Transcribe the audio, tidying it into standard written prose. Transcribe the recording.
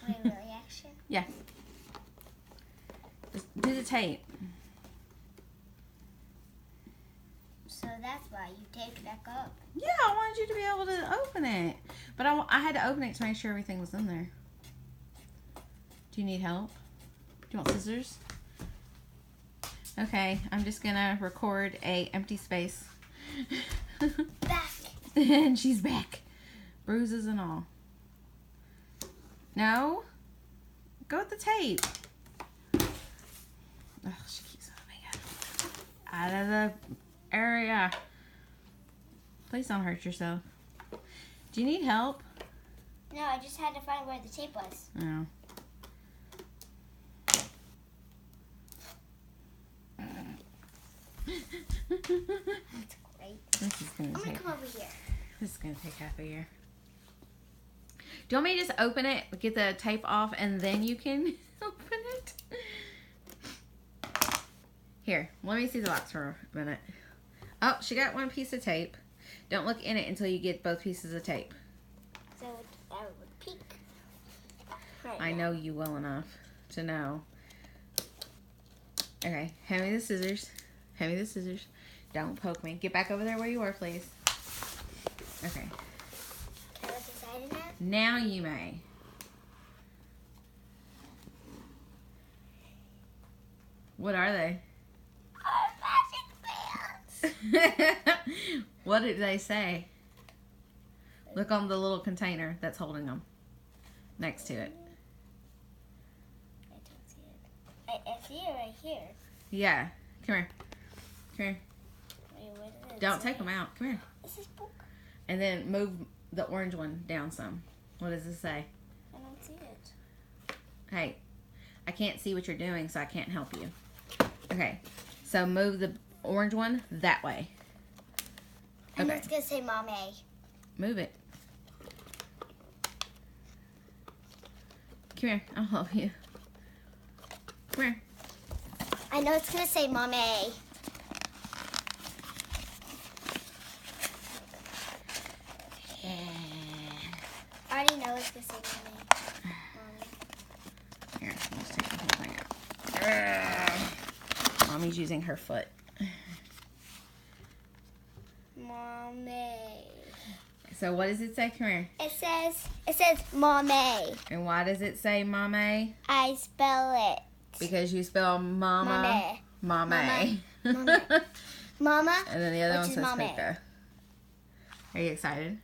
Wait, reaction? Yeah. Just do the tape. So that's why you taped back up. Yeah, I wanted you to be able to open it. But I had to open it to make sure everything was in there. Do you need help? Do you want scissors? Okay, I'm just gonna record a empty space. Back. And she's back. Bruises and all. No? Go with the tape. Oh, she keeps moving it. Out of the area. Please don't hurt yourself. Do you need help? No, I just had to find where the tape was. No. That's great. This is gonna I'm take. gonna come over here. This is gonna take half a year. Do you want me to just open it, get the tape off, and then you can open it? Here, let me see the box for a minute. Oh, she got one piece of tape. Don't look in it until you get both pieces of tape. So I would peek. Right I know you well enough to know. Okay, hand me the scissors. Hand me the scissors. Don't poke me. Get back over there where you were, please. Okay. Can I look inside of that? Now you may. What are they? Our magic bands. What did they say? Look on the little container that's holding them. Next to it. I don't see it. I see it right here. Yeah. Come here. Come here. Wait, what did it Don't say? take them out. Come here. This is book. And then move the orange one down some. What does it say? I don't see it. Hey, I can't see what you're doing, so I can't help you. Okay. So move the orange one that way. And Okay. it's gonna say Mom A. Move it. Come here. I'll help you. Come here. I know it's gonna say Mom A. I already know it's gonna say Mom A. Here, let's take the whole thing out. Mommy's using her foot. Mom A. So what does it say? Come here. It says Mom A. And why does it say Mama? I spell it. Because you spell mama. Mama. Mama. Mama. And then the other Which one is says Mama. Pika. Are you excited?